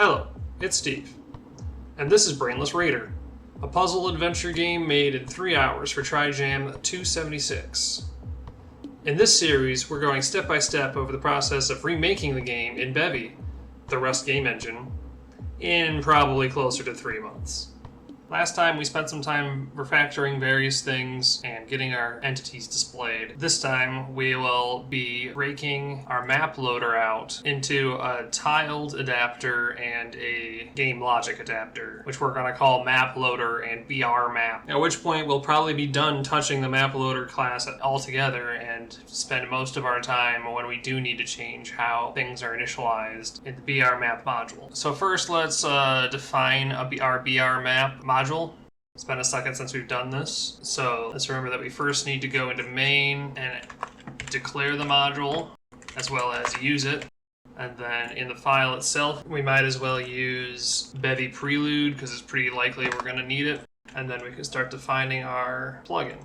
Hello, it's Steve, and this is Brainless Raider, a puzzle adventure game made in 3 hours for Trijam 276. In this series, we're going step by step over the process of remaking the game in Bevy, the Rust game engine, in probably closer to 3 months. Last time we spent some time refactoring various things and getting our entities displayed. This time we will be breaking our map loader out into a tiled adapter and a game logic adapter, which we're going to call map loader and BR map. At which point we'll probably be done touching the map loader class altogether and spend most of our time when we do need to change how things are initialized in the BR map module. So first let's define our BR map module. It's been a second since we've done this, so let's remember that we first need to go into main and declare the module as well as use it. And then in the file itself, we might as well use Bevy prelude because it's pretty likely we're going to need it. And then we can start defining our plugin.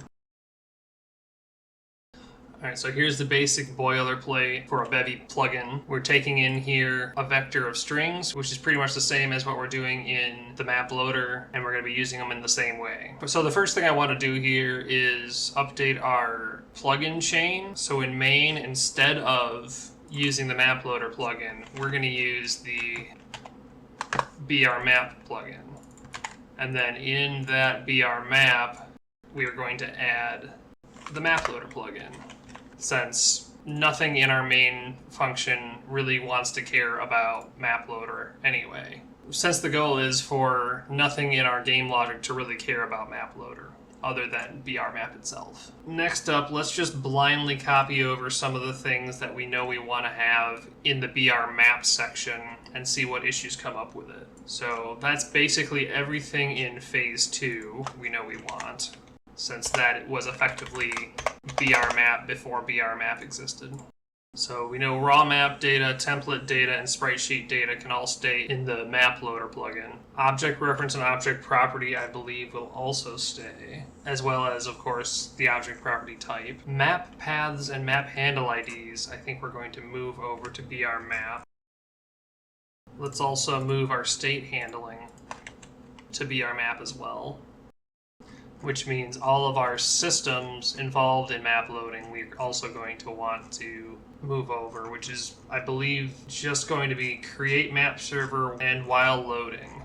Alright, so here's the basic boilerplate for a Bevy plugin. We're taking in here a vector of strings, which is pretty much the same as what we're doing in the map loader, and we're going to be using them in the same way. So the first thing I want to do here is update our plugin chain. So in main, instead of using the map loader plugin, we're going to use the BR map plugin. And then in that BR map, we are going to add the map loader plugin, since nothing in our main function really wants to care about map loader anyway. Since the goal is for nothing in our game logic to really care about map loader, other than BR map itself. Next up, let's just blindly copy over some of the things that we know we want to have in the BR map section and see what issues come up with it. So that's basically everything in phase 2 we know we want, since that was effectively BR map before BR map existed. So we know raw map data, template data, and sprite sheet data can all stay in the map loader plugin. Object reference and object property, I believe, will also stay, as well as, of course, the object property type. Map paths and map handle IDs, I think we're going to move over to BR map. Let's also move our state handling to BR map as well, which means all of our systems involved in map loading we're also going to want to move over, which is, I believe, just going to be create map server and while loading.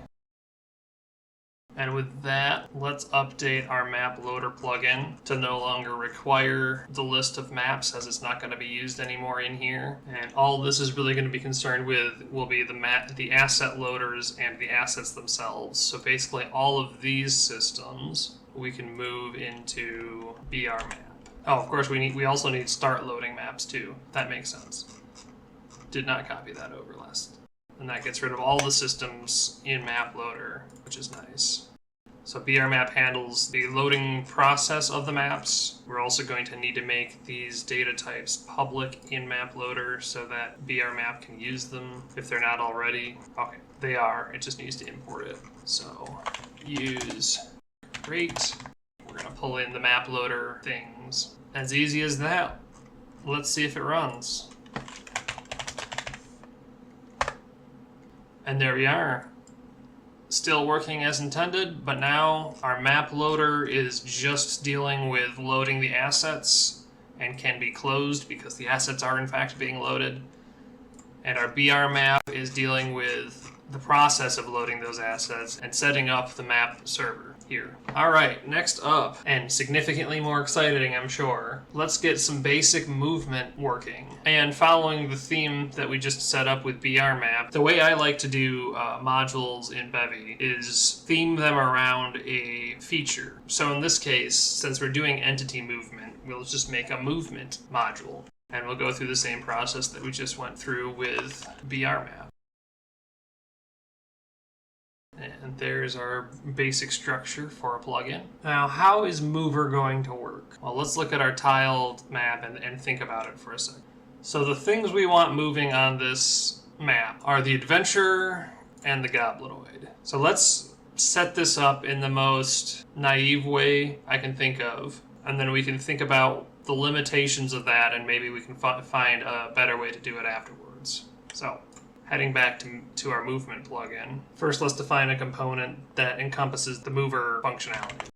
And with that, let's update our map loader plugin to no longer require the list of maps, as it's not going to be used anymore in here. And all this is really going to be concerned with will be the asset loaders and the assets themselves. So basically all of these systems we can move into BR map. Oh, of course, we also need start loading maps too. That makes sense. Did not copy that over last. And that gets rid of all the systems in map loader, which is nice. So BR map handles the loading process of the maps. We're also going to need to make these data types public in map loader so that BR map can use them if they're not already. Okay, they are. It just needs to import it. So use create. We're going to pull in the map loader things. As easy as that. Let's see if it runs. And there we are. Still working as intended, but now our map loader is just dealing with loading the assets and can be closed because the assets are in fact being loaded. And our BR map is dealing with the process of loading those assets and setting up the map server here. Alright, next up, and significantly more exciting, I'm sure, let's get some basic movement working. And following the theme that we just set up with BR map, the way I like to do modules in Bevy is theme them around a feature. So in this case, since we're doing entity movement, we'll just make a movement module. And we'll go through the same process that we just went through with BR map. And there's our basic structure for a plugin. Now, how is mover going to work? Well, let's look at our tiled map and think about it for a second. So the things we want moving on this map are the adventurer and the goblinoid. So let's set this up in the most naive way I can think of, and then we can think about the limitations of that, and maybe we can find a better way to do it afterwards. So Heading back to our movement plugin. First, let's define a component that encompasses the mover functionality.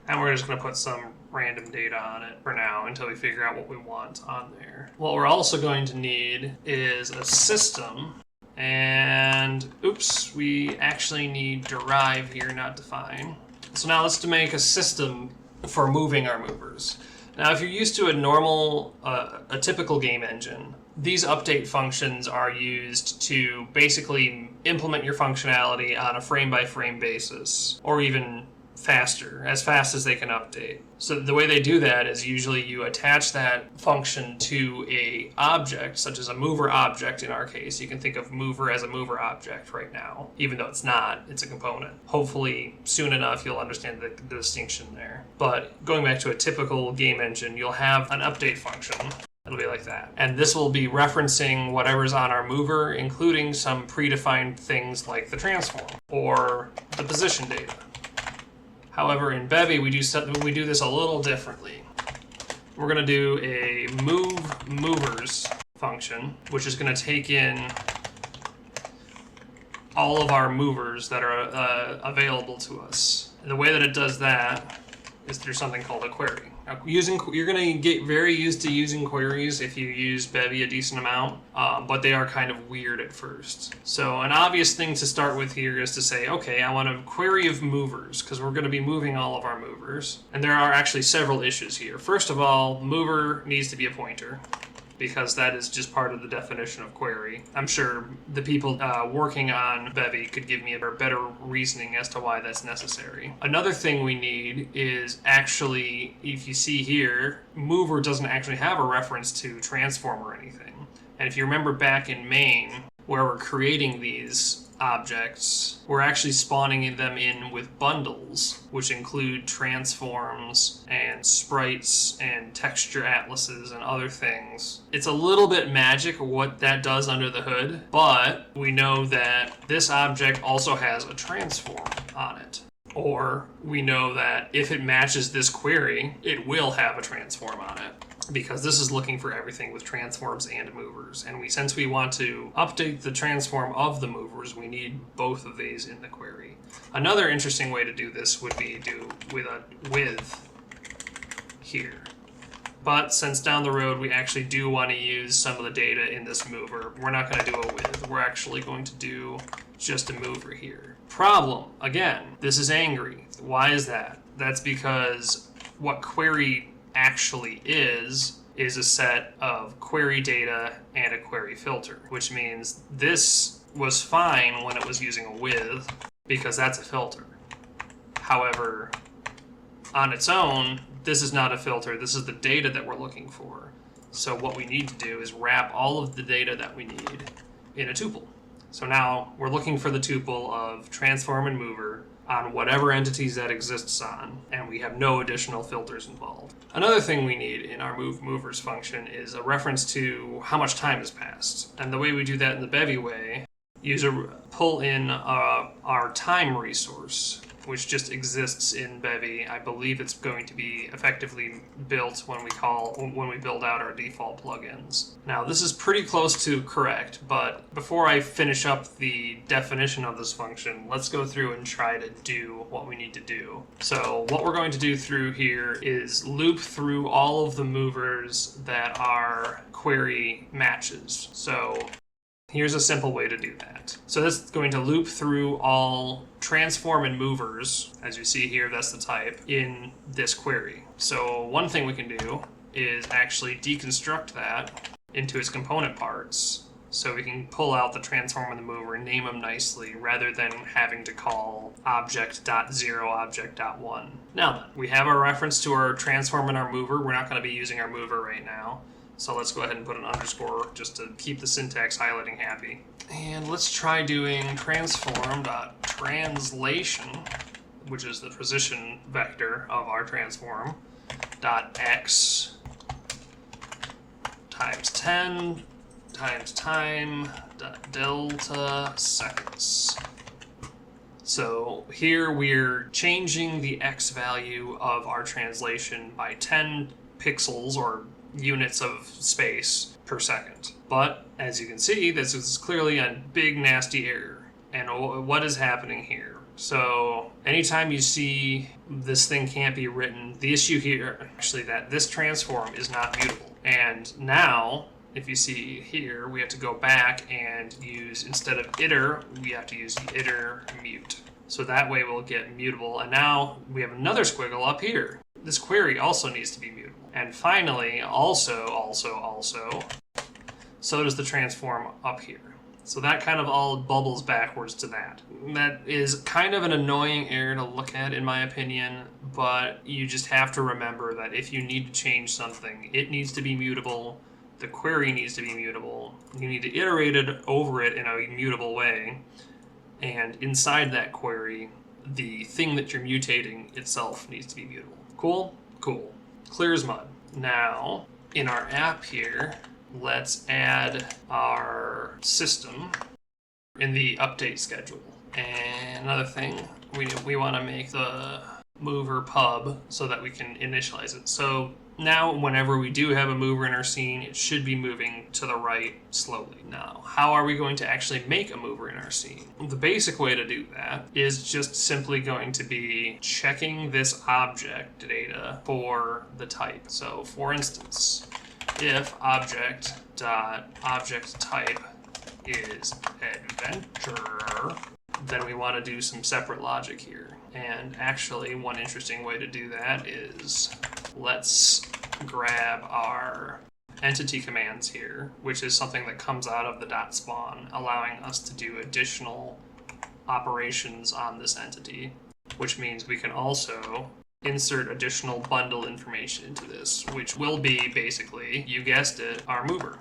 And we're just going to put some random data on it for now until we figure out what we want on there. What we're also going to need is a system. And oops, we actually need derive here, not define. So now let's make a system for moving our movers. Now, if you're used to a typical game engine, these update functions are used to basically implement your functionality on a frame-by-frame basis, or even faster, as fast as they can update. So the way they do that is usually you attach that function to a object, such as a mover object in our case. You can think of mover as a mover object right now, even though it's not, it's a component. Hopefully soon enough you'll understand the distinction there. But going back to a typical game engine, you'll have an update function. It'll be like that. And this will be referencing whatever's on our mover, including some predefined things like the transform or the position data. However, in Bevy, we do this a little differently. We're going to do a move movers function, which is going to take in all of our movers that are available to us. And the way that it does that is through something called a query. Now, you're going to get very used to using queries if you use Bevy a decent amount, but they are kind of weird at first. So an obvious thing to start with here is to say, okay, I want a query of movers, because we're going to be moving all of our movers. And there are actually several issues here. First of all, mover needs to be a pointer, because that is just part of the definition of query. I'm sure the people working on Bevy could give me a better reasoning as to why that's necessary. Another thing we need is actually, if you see here, mover doesn't actually have a reference to transform or anything. And if you remember back in main, where we're creating these objects, we're actually spawning them in with bundles, which include transforms and sprites and texture atlases and other things. It's a little bit magic what that does under the hood, but we know that this object also has a transform on it. Or we know that if it matches this query, it will have a transform on it, because this is looking for everything with transforms and movers. And since we want to update the transform of the movers, we need both of these in the query. Another interesting way to do this would be do with a with here. But since down the road we actually do want to use some of the data in this mover, we're not going to do a with. We're actually going to do just a mover here. Problem, again, this is angry. Why is that? That's because what query actually is a set of query data and a query filter, which means this was fine when it was using a with, because that's a filter. However, on its own, this is not a filter. This is the data that we're looking for. So what we need to do is wrap all of the data that we need in a tuple. So now we're looking for the tuple of transform and mover on whatever entities that exists on, and we have no additional filters involved. Another thing we need in our move movers function is a reference to how much time has passed. And the way we do that in the Bevy way, pull in our time resource, which just exists in Bevy. I believe it's going to be effectively built when we build out our default plugins. Now, this is pretty close to correct, but before I finish up the definition of this function, let's go through and try to do what we need to do. So what we're going to do through here is loop through all of the movers that are query matches. So here's a simple way to do that. So this is going to loop through all transform and movers, as you see here, that's the type, in this query. So one thing we can do is actually deconstruct that into its component parts, so we can pull out the transform and the mover and name them nicely, rather than having to call object.0, object.1. Now then, we have our reference to our transform and our mover. We're not going to be using our mover right now. So let's go ahead and put an underscore just to keep the syntax highlighting happy. And let's try doing transform.translation, which is the position vector of our transform, .x times 10 times time delta seconds. So here we're changing the x value of our translation by 10 pixels or units of space per second. But as you can see, this is clearly a big nasty error. And what is happening here? So anytime you see this thing can't be written, the issue here actually that this transform is not mutable. And now, if you see here, we have to go back and use, instead of iter, we have to use iter mute. So that way we'll get mutable. And now we have another squiggle up here. This query also needs to be mutable. And finally, also, so does the transform up here. So that kind of all bubbles backwards to that. That is kind of an annoying error to look at, in my opinion, but you just have to remember that if you need to change something, it needs to be mutable, the query needs to be mutable, you need to iterate it over it in a mutable way, and inside that query, the thing that you're mutating itself needs to be mutable. Cool? Cool. Clear as mud. Now, in our app here, let's add our system in the update schedule. And another thing, we want to make the mover pub so that we can initialize it. So now whenever we do have a mover in our scene, it should be moving to the right slowly. Now, how are we going to actually make a mover in our scene? The basic way to do that is just simply going to be checking this object data for the type. So for instance, if object.object type is adventure, then we want to do some separate logic here. And actually, one interesting way to do that is let's grab our entity commands here, which is something that comes out of the dot spawn, allowing us to do additional operations on this entity, which means we can also insert additional bundle information into this, which will be basically, you guessed it, our mover.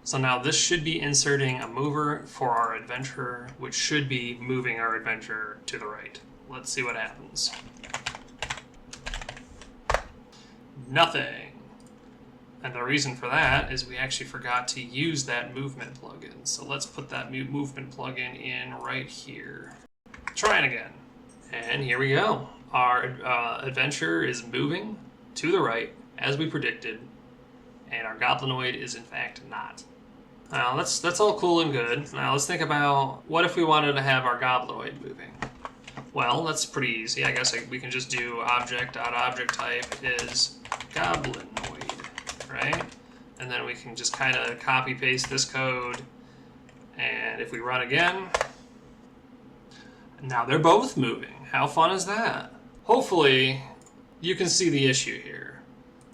So now this should be inserting a mover for our adventurer, which should be moving our adventurer to the right. Let's see what happens. Nothing. And the reason for that is we actually forgot to use that movement plugin. So let's put that movement plugin in right here. Try it again. And here we go. Our adventurer is moving to the right, as we predicted, and our goblinoid is in fact not. Now that's all cool and good. Now let's think about, what if we wanted to have our goblinoid moving? Well, that's pretty easy. I guess we can just do object.object type is goblinoid, right? And then we can just kind of copy paste this code, and if we run again, now they're both moving. How fun is that? Hopefully, you can see the issue here.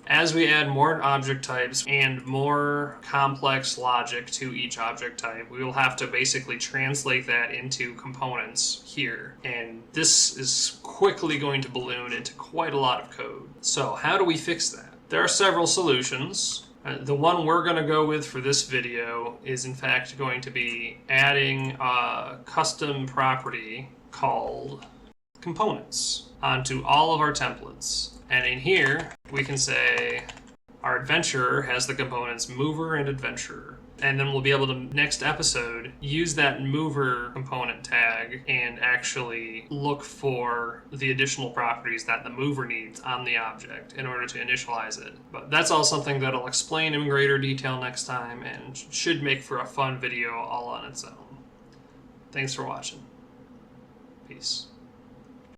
As we add more object types and more complex logic to each object type, we will have to basically translate that into components here. And this is quickly going to balloon into quite a lot of code. So how do we fix that? There are several solutions. The one we're going to go with for this video is in fact going to be adding a custom property called components onto all of our templates. And in here, we can say our adventurer has the components mover and adventurer. And then we'll be able to, next episode, use that mover component tag and actually look for the additional properties that the mover needs on the object in order to initialize it. But that's all something that I'll explain in greater detail next time and should make for a fun video all on its own. Thanks for watching. Peace.